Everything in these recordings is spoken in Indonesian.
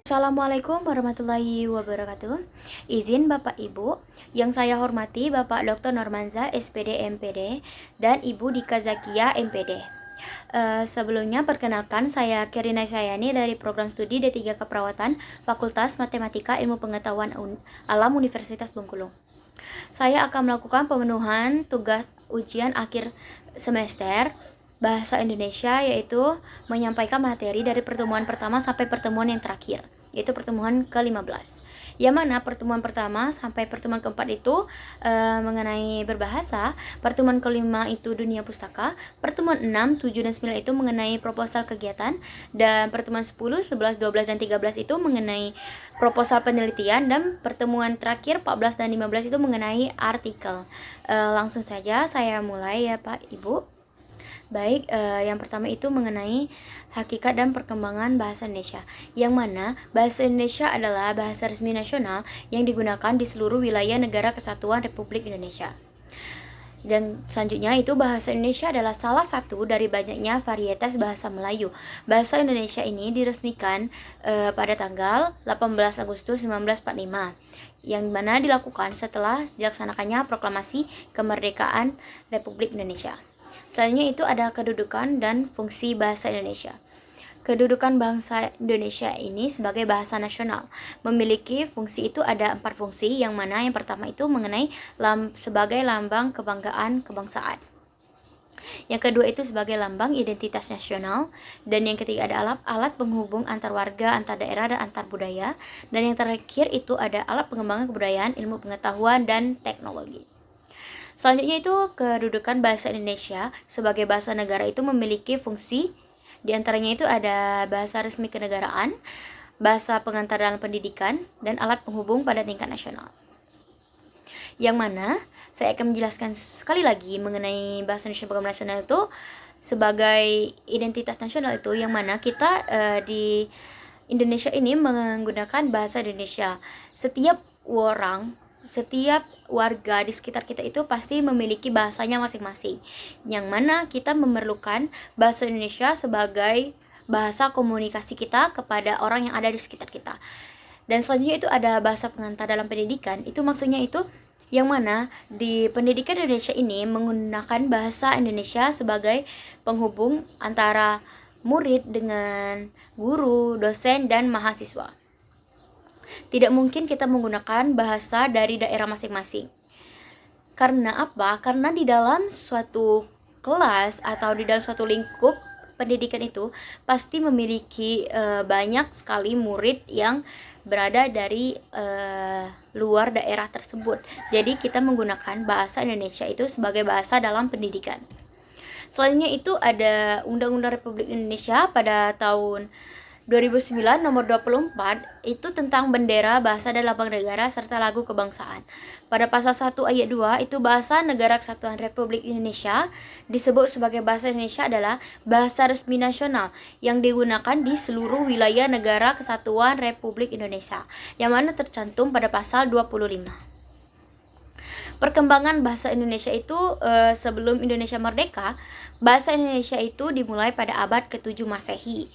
Assalamualaikum warahmatullahi wabarakatuh. Izin Bapak Ibu, yang saya hormati Bapak Dr. Normanza, SPD MPD, dan Ibu Dika Zakia MPD. Sebelumnya perkenalkan, saya Kirina Sayani dari program studi D3 Keperawatan Fakultas Matematika Ilmu Pengetahuan Alam Universitas Bengkulu. Saya akan melakukan pemenuhan tugas ujian akhir semester Bahasa Indonesia, yaitu menyampaikan materi dari pertemuan pertama sampai pertemuan yang terakhir, yaitu pertemuan ke-15. Yang mana pertemuan pertama sampai pertemuan keempat itu mengenai berbahasa, pertemuan kelima itu dunia pustaka, pertemuan 6, 7, dan 9 itu mengenai proposal kegiatan, dan pertemuan 10, 11, 12, dan 13 itu mengenai proposal penelitian, dan pertemuan terakhir 14 dan 15 itu mengenai artikel. Langsung saja saya mulai ya Pak Ibu. Baik, yang pertama itu mengenai hakikat dan perkembangan bahasa Indonesia, yang mana bahasa Indonesia adalah bahasa resmi nasional yang digunakan di seluruh wilayah negara kesatuan Republik Indonesia. Dan selanjutnya itu bahasa Indonesia adalah salah satu dari banyaknya varietas bahasa Melayu. Bahasa Indonesia ini diresmikan pada tanggal 18 Agustus 1945, yang mana dilakukan setelah dilaksanakannya proklamasi kemerdekaan Republik Indonesia. Selanjutnya itu ada kedudukan dan fungsi bahasa Indonesia. Kedudukan bahasa Indonesia ini sebagai bahasa nasional memiliki fungsi itu ada 4 fungsi, yang mana yang pertama itu mengenai sebagai lambang kebanggaan kebangsaan. Yang kedua itu sebagai lambang identitas nasional, dan yang ketiga ada alat penghubung antar warga, antar daerah, dan antar budaya, dan yang terakhir itu ada alat pengembangan kebudayaan, ilmu pengetahuan, dan teknologi. Selanjutnya itu kedudukan bahasa Indonesia sebagai bahasa negara itu memiliki fungsi, diantaranya itu ada bahasa resmi kenegaraan, bahasa pengantar dalam pendidikan, dan alat penghubung pada tingkat nasional. Yang mana saya akan menjelaskan sekali lagi mengenai bahasa Indonesia sebagai bahasa nasional itu sebagai identitas nasional itu, yang mana kita di Indonesia ini menggunakan bahasa Indonesia. Setiap warga di sekitar kita itu pasti memiliki bahasanya masing-masing, yang mana kita memerlukan bahasa Indonesia sebagai bahasa komunikasi kita kepada orang yang ada di sekitar kita. Dan selanjutnya itu ada bahasa pengantar dalam pendidikan. Itu maksudnya itu yang mana di pendidikan Indonesia ini menggunakan bahasa Indonesia sebagai penghubung antara murid dengan guru, dosen, dan mahasiswa. Tidak mungkin kita menggunakan bahasa dari daerah masing-masing. Karena apa? Karena di dalam suatu kelas atau di dalam suatu lingkup pendidikan itu pasti memiliki banyak sekali murid yang berada dari luar daerah tersebut. Jadi kita menggunakan bahasa Indonesia itu sebagai bahasa dalam pendidikan. Selanjutnya itu ada Undang-Undang Republik Indonesia pada tahun 2009 nomor 24 itu tentang bendera, bahasa, dan lambang negara serta lagu kebangsaan. Pada pasal 1 ayat 2 itu bahasa negara kesatuan Republik Indonesia disebut sebagai bahasa Indonesia adalah bahasa resmi nasional yang digunakan di seluruh wilayah negara kesatuan Republik Indonesia, yang mana tercantum pada pasal 25. Perkembangan bahasa Indonesia itu sebelum Indonesia merdeka, bahasa Indonesia itu dimulai pada abad ke-7 Masehi,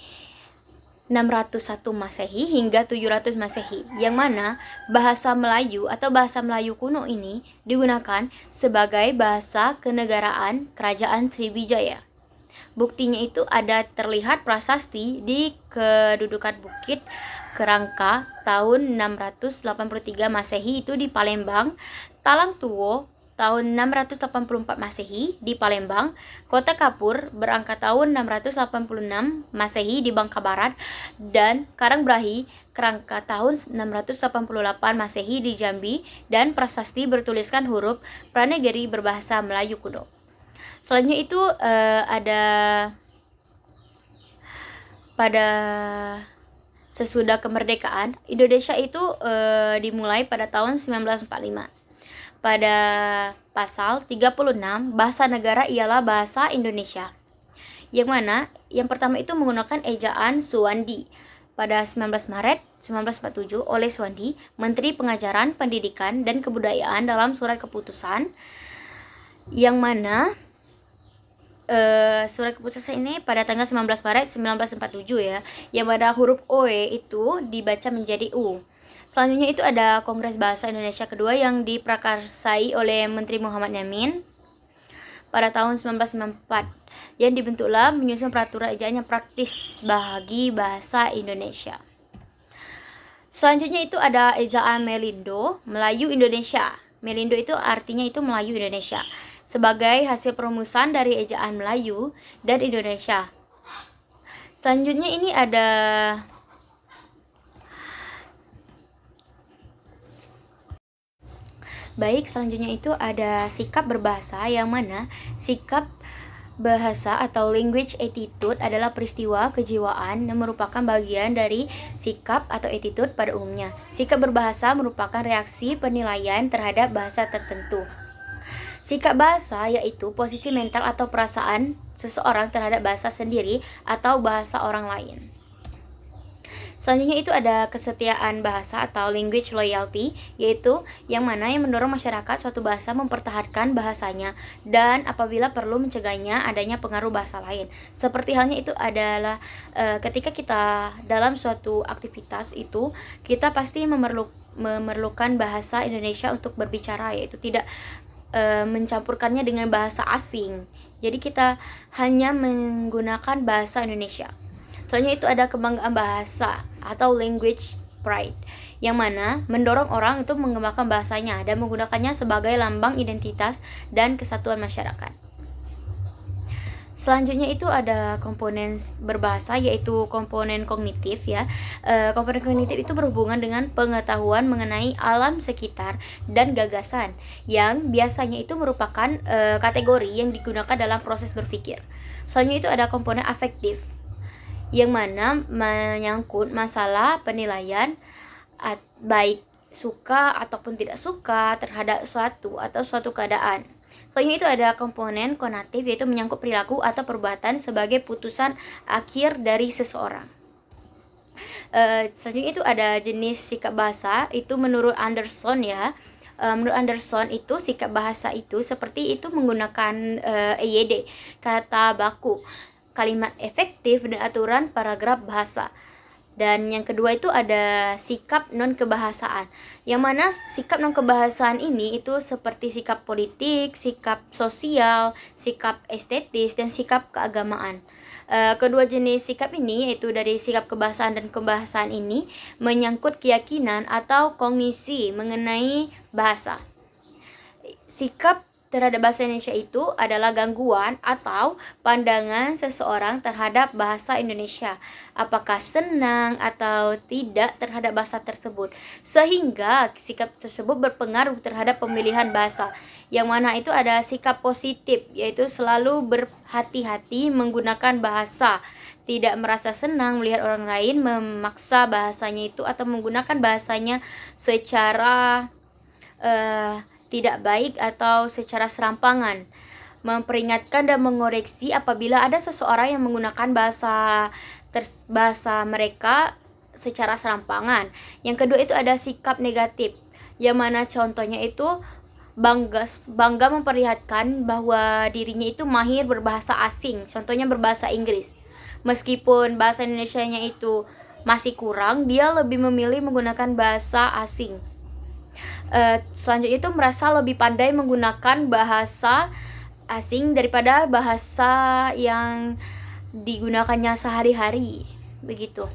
601 Masehi hingga 700 Masehi, yang mana bahasa Melayu atau bahasa Melayu kuno ini digunakan sebagai bahasa kenegaraan Kerajaan Sriwijaya. Buktinya itu ada terlihat prasasti di kedudukan Bukit Kerangka tahun 683 Masehi itu di Palembang, Talang Tuwo tahun 684 Masehi di Palembang, Kota Kapur berangkat tahun 686 Masehi di Bangka Barat, dan Karangbrahi Kerangka tahun 688 Masehi di Jambi, dan prasasti bertuliskan huruf Pranagari berbahasa Melayu kuno. Selanjutnya itu ada pada sesudah kemerdekaan Indonesia itu dimulai pada tahun 1945. Pada pasal 36, bahasa negara ialah bahasa Indonesia, yang mana yang pertama itu menggunakan ejaan Suwandi pada 19 Maret 1947 oleh Suwandi, Menteri Pengajaran, Pendidikan, dan Kebudayaan, dalam surat keputusan yang mana surat keputusan ini pada tanggal 19 Maret 1947 ya, yang mana huruf OE itu dibaca menjadi U. Selanjutnya itu ada Kongres Bahasa Indonesia kedua yang diprakarsai oleh Menteri Muhammad Yamin pada tahun 1994, yang dibentuklah menyusun peraturan ejaan yang praktis bagi bahasa Indonesia. Selanjutnya itu ada ejaan Melindo, Melayu Indonesia. Melindo itu artinya itu Melayu Indonesia, sebagai hasil perumusan dari ejaan Melayu dan Indonesia. Selanjutnya ini ada selanjutnya itu ada sikap berbahasa, yang mana sikap bahasa atau language attitude adalah peristiwa kejiwaan yang merupakan bagian dari sikap atau attitude pada umumnya. Sikap berbahasa merupakan reaksi penilaian terhadap bahasa tertentu. Sikap bahasa yaitu posisi mental atau perasaan seseorang terhadap bahasa sendiri atau bahasa orang lain. Selanjutnya itu ada kesetiaan bahasa atau language loyalty, yaitu yang mana yang mendorong masyarakat suatu bahasa mempertahankan bahasanya dan apabila perlu mencegahnya adanya pengaruh bahasa lain. Seperti halnya itu adalah ketika kita dalam suatu aktivitas itu kita pasti memerlukan bahasa Indonesia untuk berbicara, yaitu tidak mencampurkannya dengan bahasa asing. Jadi kita hanya menggunakan bahasa Indonesia. Selanjutnya itu ada kebanggaan bahasa atau language pride, yang mana mendorong orang itu mengembangkan bahasanya dan menggunakannya sebagai lambang identitas dan kesatuan masyarakat. Selanjutnya itu ada komponen berbahasa, yaitu komponen kognitif ya. Komponen kognitif itu berhubungan dengan pengetahuan mengenai alam sekitar dan gagasan, yang biasanya itu merupakan kategori yang digunakan dalam proses berpikir. Selanjutnya itu ada komponen afektif, yang mana menyangkut masalah penilaian baik suka ataupun tidak suka terhadap suatu atau suatu keadaan. Selanjutnya itu ada komponen konatif, yaitu menyangkut perilaku atau perbuatan sebagai putusan akhir dari seseorang. Selanjutnya itu ada jenis sikap bahasa, itu menurut Anderson ya. Menurut Anderson itu sikap bahasa itu seperti itu menggunakan EYD, kata baku, kalimat efektif dan aturan paragraf bahasa. Dan yang kedua itu ada sikap non-kebahasaan, yang mana sikap non-kebahasaan ini itu seperti sikap politik, sikap sosial, sikap estetis, dan sikap keagamaan. Kedua jenis sikap ini, yaitu dari sikap kebahasaan dan kebahasaan ini, menyangkut keyakinan atau kognisi mengenai bahasa. Sikap terhadap bahasa Indonesia itu adalah gangguan atau pandangan seseorang terhadap bahasa Indonesia, apakah senang atau tidak terhadap bahasa tersebut, sehingga sikap tersebut berpengaruh terhadap pemilihan bahasa. Yang mana itu ada sikap positif, yaitu selalu berhati-hati menggunakan bahasa, tidak merasa senang melihat orang lain memaksa bahasanya itu atau menggunakan bahasanya secara tidak baik atau secara serampangan, memperingatkan dan mengoreksi apabila ada seseorang yang menggunakan bahasa mereka secara serampangan. Yang kedua itu ada sikap negatif, yang mana contohnya itu bangga memperlihatkan bahwa dirinya itu mahir berbahasa asing, contohnya berbahasa Inggris. Meskipun bahasa Indonesianya itu masih kurang, dia lebih memilih menggunakan bahasa asing. Selanjutnya itu merasa lebih pandai menggunakan bahasa asing daripada bahasa yang digunakannya sehari-hari, begitu.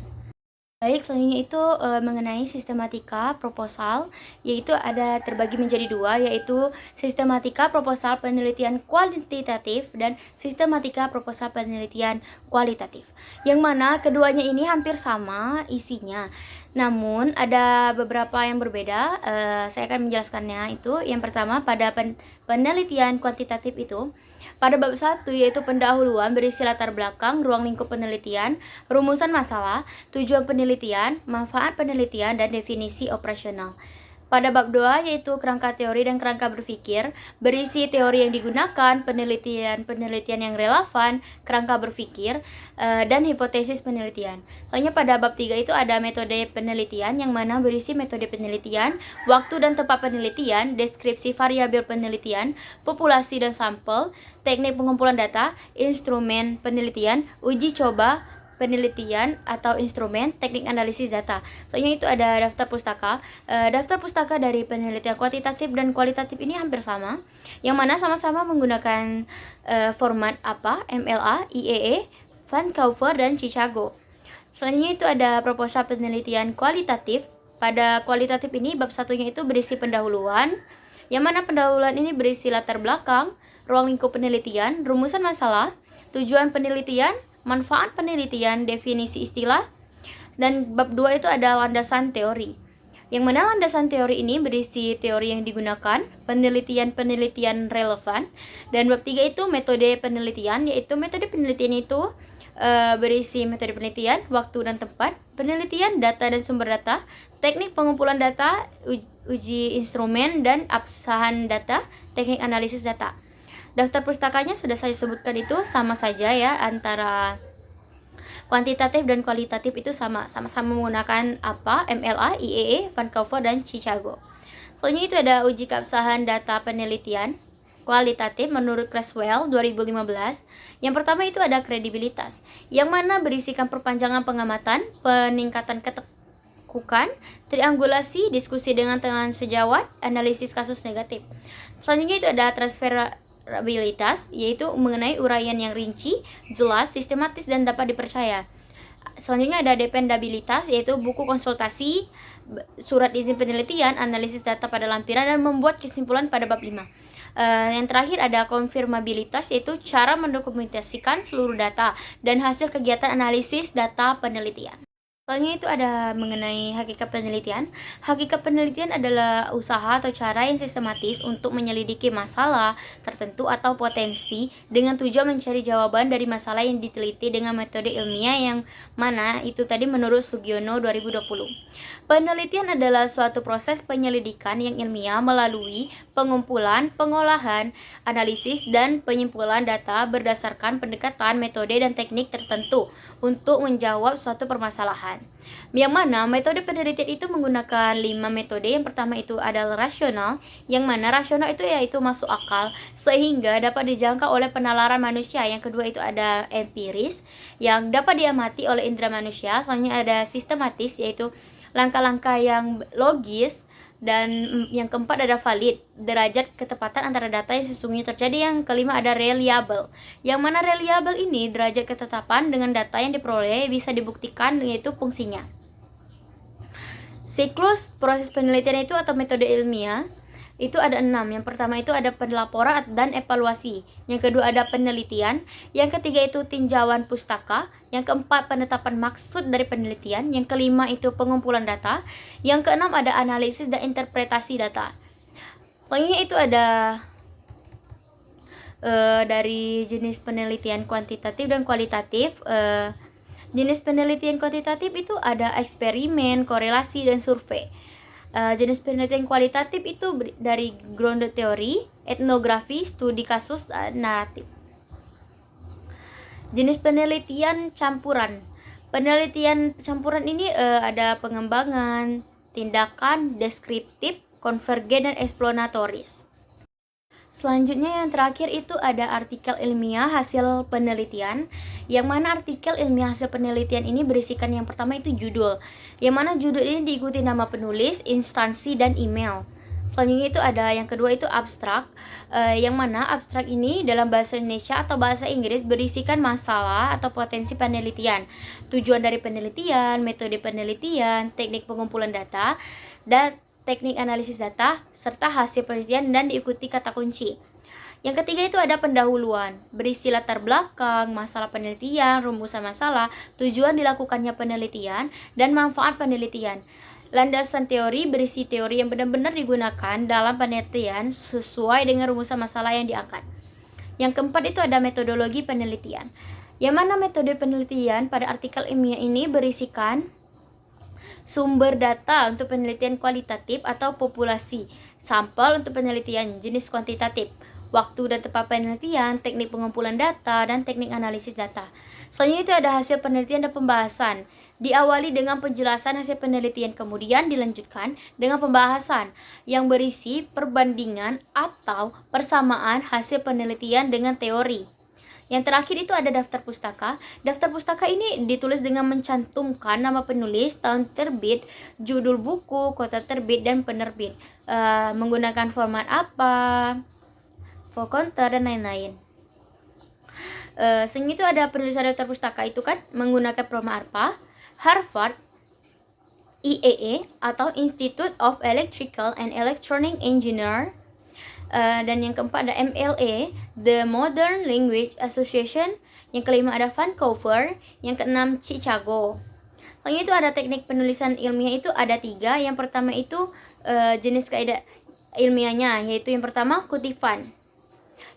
Baik, selanjutnya itu mengenai sistematika proposal, yaitu ada terbagi menjadi dua, yaitu sistematika proposal penelitian kuantitatif dan sistematika proposal penelitian kualitatif, yang mana keduanya ini hampir sama isinya, namun ada beberapa yang berbeda. Saya akan menjelaskannya. Itu yang pertama, pada penelitian kuantitatif itu pada bab 1, yaitu pendahuluan, berisi latar belakang, ruang lingkup penelitian, rumusan masalah, tujuan penelitian, manfaat penelitian, dan definisi operasional. Pada bab 2 yaitu kerangka teori dan kerangka berpikir, berisi teori yang digunakan, penelitian yang relevan, kerangka berpikir, dan hipotesis penelitian. Soalnya pada bab 3 itu ada metode penelitian yang mana berisi metode penelitian, waktu dan tempat penelitian, deskripsi variabel penelitian, populasi dan sampel, teknik pengumpulan data, instrumen penelitian, uji coba, penelitian atau instrumen, teknik analisis data. Soalnya itu ada daftar pustaka. Daftar pustaka dari penelitian kuantitatif dan kualitatif ini hampir sama, yang mana sama-sama menggunakan format apa? MLA, IEE, Vancouver, dan Chicago. Selanjutnya itu ada proposal penelitian kualitatif. Pada kualitatif ini bab satunya itu berisi pendahuluan, yang mana pendahuluan ini berisi latar belakang, ruang lingkup penelitian, rumusan masalah, tujuan penelitian, manfaat penelitian, definisi istilah, dan bab 2 itu ada landasan teori. Yang mana landasan teori ini berisi teori yang digunakan, penelitian-penelitian relevan, dan bab 3 itu metode penelitian, yaitu metode penelitian itu berisi metode penelitian, waktu dan tempat, penelitian, data dan sumber data, teknik pengumpulan data, uji instrumen, dan absahan data, teknik analisis data. Daftar pustakanya sudah saya sebutkan, itu sama saja ya, antara kuantitatif dan kualitatif itu sama-sama menggunakan apa? MLA, IEE, Vancouver, dan Chicago. Soalnya itu ada uji keabsahan data penelitian kualitatif menurut Creswell 2015. Yang pertama itu ada kredibilitas, yang mana berisikan perpanjangan pengamatan, peningkatan ketekukan, triangulasi, diskusi dengan teman sejawat, analisis kasus negatif. Selanjutnya itu ada transferabilitas, yaitu mengenai uraian yang rinci, jelas, sistematis, dan dapat dipercaya. Selanjutnya ada dependabilitas, yaitu buku konsultasi, surat izin penelitian, analisis data pada lampiran, dan membuat kesimpulan pada bab 5. Yang terakhir ada konfirmabilitas, yaitu cara mendokumentasikan seluruh data dan hasil kegiatan analisis data penelitian. Soalnya itu ada mengenai hakikat penelitian. Hakikat penelitian adalah usaha atau cara yang sistematis untuk menyelidiki masalah tertentu atau potensi dengan tujuan mencari jawaban dari masalah yang diteliti dengan metode ilmiah, yang mana itu tadi menurut Sugiono 2020. Penelitian adalah suatu proses penyelidikan yang ilmiah melalui pengumpulan, pengolahan, analisis, dan penyimpulan data berdasarkan pendekatan, metode, dan teknik tertentu untuk menjawab suatu permasalahan. Yang mana metode penelitian itu menggunakan 5 metode. Yang pertama itu adalah rasional, yang mana rasional itu yaitu masuk akal sehingga dapat dijangkau oleh penalaran manusia. Yang kedua itu ada empiris, yang dapat diamati oleh indera manusia. Selanjutnya ada sistematis, yaitu langkah-langkah yang logis. Dan yang keempat ada valid, derajat ketepatan antara data yang sesungguhnya terjadi. Yang kelima ada reliable, yang mana reliable ini derajat ketetapan dengan data yang diperoleh bisa dibuktikan, yaitu fungsinya. Siklus proses penelitian itu atau metode ilmiah itu ada 6. Yang pertama itu ada pelaporan dan evaluasi. Yang kedua ada penelitian. Yang ketiga itu tinjauan pustaka. Yang keempat penetapan maksud dari penelitian. Yang kelima itu pengumpulan data. Yang keenam ada analisis dan interpretasi data. Pokoknya itu ada dari jenis penelitian kuantitatif dan kualitatif. Jenis penelitian kuantitatif itu ada eksperimen, korelasi, dan survei. Jenis penelitian kualitatif itu dari grounded teori, etnografi, studi kasus, naratif. Jenis penelitian campuran. Penelitian campuran ini ada pengembangan, tindakan, deskriptif, konvergen, dan eksploratoris. Selanjutnya yang terakhir itu ada artikel ilmiah hasil penelitian, yang mana artikel ilmiah hasil penelitian ini berisikan yang pertama itu judul, yang mana judul ini diikuti nama penulis, instansi, dan email. Selanjutnya itu ada yang kedua itu abstrak, yang mana abstrak ini dalam bahasa Indonesia atau bahasa Inggris berisikan masalah atau potensi penelitian, tujuan dari penelitian, metode penelitian, teknik pengumpulan data, dan teknik analisis data, serta hasil penelitian, dan diikuti kata kunci. Yang ketiga itu ada pendahuluan, berisi latar belakang, masalah penelitian, rumusan masalah, tujuan dilakukannya penelitian, dan manfaat penelitian. Landasan teori berisi teori yang benar-benar digunakan dalam penelitian sesuai dengan rumusan masalah yang diangkat. Yang keempat itu ada metodologi penelitian, yang mana metode penelitian pada artikel ilmiah ini berisikan Sumber data untuk penelitian kualitatif atau populasi, sampel untuk penelitian jenis kuantitatif, waktu dan tempat penelitian, teknik pengumpulan data, dan teknik analisis data. Selanjutnya itu ada hasil penelitian dan pembahasan. Diawali dengan penjelasan hasil penelitian, kemudian dilanjutkan dengan pembahasan yang berisi perbandingan atau persamaan hasil penelitian dengan teori. Yang terakhir itu ada daftar pustaka. Daftar pustaka ini ditulis dengan mencantumkan nama penulis, tahun terbit, judul buku, kota terbit, dan penerbit. Menggunakan format apa, for counter, dan lain-lain. Selanjutnya itu ada penulisan daftar pustaka itu kan menggunakan format apa? Harvard, IEE atau Institute of Electrical and Electronic Engineer. Dan yang keempat ada MLA, The Modern Language Association. Yang kelima ada Vancouver. Yang keenam Chicago. Selanjutnya itu ada teknik penulisan ilmiah itu ada 3. Yang pertama itu jenis kaidah ilmiahnya, yaitu yang pertama kutipan,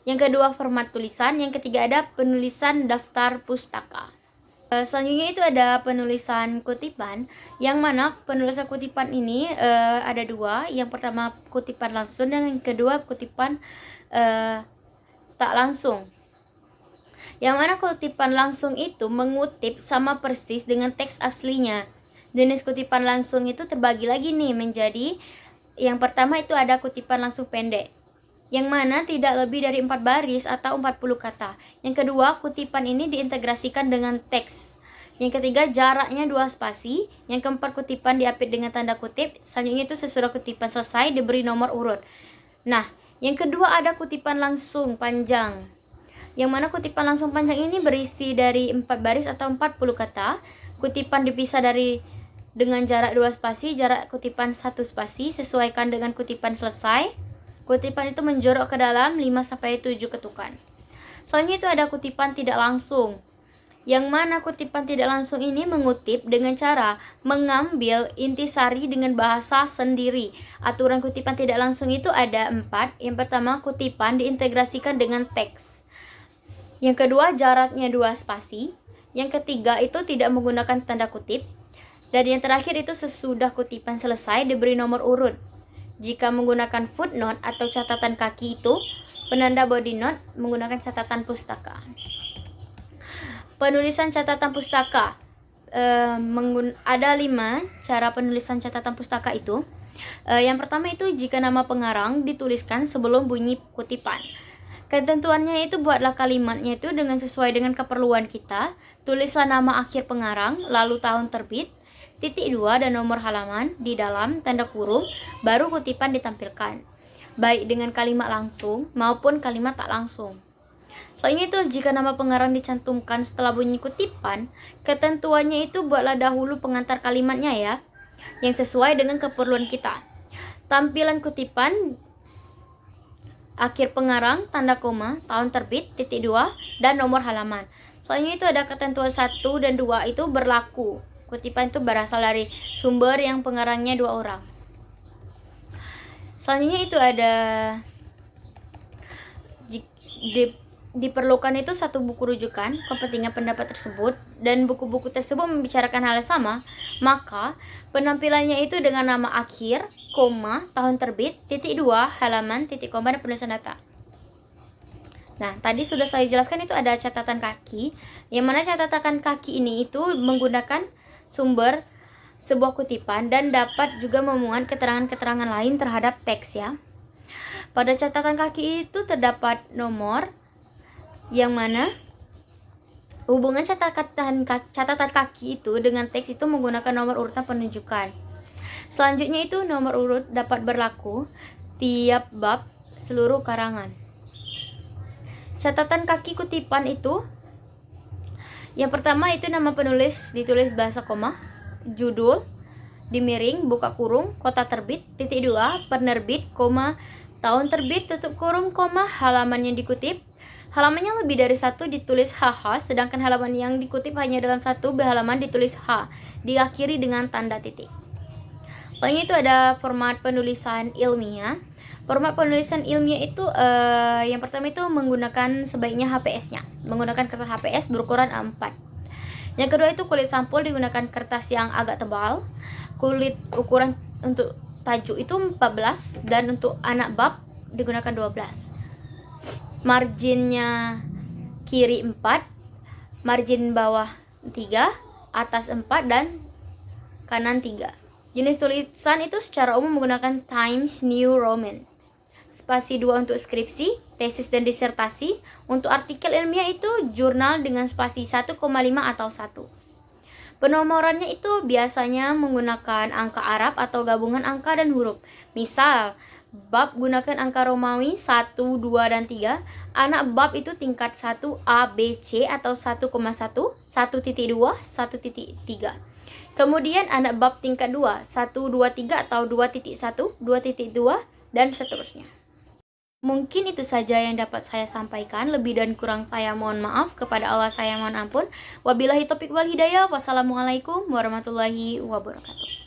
yang kedua format tulisan, yang ketiga ada penulisan daftar pustaka. Selanjutnya itu ada penulisan kutipan, yang mana penulisan kutipan ini ada 2. Yang pertama kutipan langsung dan yang kedua kutipan tak langsung. Yang mana kutipan langsung itu mengutip sama persis dengan teks aslinya. Jenis kutipan langsung itu terbagi lagi nih menjadi, yang pertama itu ada kutipan langsung pendek, yang mana tidak lebih dari 4 baris atau 40 kata. Yang kedua, kutipan ini diintegrasikan dengan teks. Yang ketiga, jaraknya 2 spasi. Yang keempat, kutipan diapit dengan tanda kutip. Selanjutnya itu sesudah kutipan selesai diberi nomor urut. Nah, yang kedua ada kutipan langsung panjang, yang mana kutipan langsung panjang ini berisi dari 4 baris atau 40 kata. Kutipan dipisah dengan jarak 2 spasi, jarak kutipan 1 spasi, sesuaikan dengan kutipan selesai. Kutipan itu menjorok ke dalam 5-7 ketukan. Selanjutnya itu ada kutipan tidak langsung, yang mana kutipan tidak langsung ini mengutip dengan cara mengambil intisari dengan bahasa sendiri. Aturan kutipan tidak langsung itu ada 4. Yang pertama, kutipan diintegrasikan dengan teks. Yang kedua, jaraknya 2 spasi. Yang ketiga itu tidak menggunakan tanda kutip. Dan yang terakhir itu sesudah kutipan selesai diberi nomor urut. Jika menggunakan footnote atau catatan kaki itu penanda body note menggunakan catatan pustaka. Penulisan catatan pustaka, ada 5 cara penulisan catatan pustaka itu. Yang pertama itu jika nama pengarang dituliskan sebelum bunyi kutipan. Ketentuannya itu buatlah kalimatnya itu dengan sesuai dengan keperluan kita. Tulislah nama akhir pengarang, lalu tahun terbit, titik 2 dan nomor halaman di dalam tanda kurung, baru kutipan ditampilkan, baik dengan kalimat langsung maupun kalimat tak langsung. Selanjutnya itu jika nama pengarang dicantumkan setelah bunyi kutipan, ketentuannya itu buatlah dahulu pengantar kalimatnya ya, yang sesuai dengan keperluan kita. Tampilan kutipan, akhir pengarang, tanda koma, tahun terbit, titik 2, dan nomor halaman. Selanjutnya itu ada ketentuan 1 dan 2 itu berlaku. Kutipan itu berasal dari sumber yang pengarangnya 2 orang. Selanjutnya itu ada diperlukan itu 1 buku rujukan kepentingan pendapat tersebut, dan buku-buku tersebut membicarakan hal yang sama, maka penampilannya itu dengan nama akhir, koma, tahun terbit, titik 2, halaman, titik koma, dan penulisan data. Nah, tadi sudah saya jelaskan itu ada catatan kaki, yang mana catatan kaki ini itu menggunakan sumber sebuah kutipan dan dapat juga memuat keterangan-keterangan lain terhadap teks ya. Pada catatan kaki itu terdapat nomor, yang mana hubungan catatan kaki itu dengan teks itu menggunakan nomor urutan penunjukan. Selanjutnya itu nomor urut dapat berlaku tiap bab seluruh karangan. Catatan kaki kutipan itu, yang pertama itu nama penulis ditulis bahasa koma, judul dimiring, buka kurung, kota terbit, titik 2, penerbit, koma, tahun terbit, tutup kurung, koma, halaman yang dikutip. Halamannya lebih dari 1 ditulis HH, sedangkan halaman yang dikutip hanya dalam 1 halaman ditulis H, diakhiri dengan tanda titik. Selanjutnya itu ada format penulisan ilmiah. Format penulisan ilmiah itu yang pertama itu menggunakan sebaiknya HPS-nya, menggunakan kertas HPS berukuran A4. Yang kedua itu kulit sampul digunakan kertas yang agak tebal. Kulit ukuran untuk tajuk itu 14 dan untuk anak bab digunakan 12. Marginnya kiri 4, margin bawah 3, atas 4 dan kanan 3. Jenis tulisan itu secara umum menggunakan Times New Roman. Spasi 2 untuk skripsi, tesis dan disertasi. Untuk artikel ilmiah itu jurnal dengan spasi 1,5 atau 1. Penomorannya itu biasanya menggunakan angka Arab atau gabungan angka dan huruf. Misal, bab gunakan angka Romawi 1, 2, dan 3. Anak bab itu tingkat 1 A, B, C atau 1,1, 1.2, 1.3. Kemudian anak bab tingkat 2, 1, 2, 3 atau 2.1, 2.2, dan seterusnya. Mungkin itu saja yang dapat saya sampaikan. Lebih dan kurang saya mohon maaf. Kepada Allah saya mohon ampun. Wabillahi taufiq wal hidayah. Wassalamualaikum warahmatullahi wabarakatuh.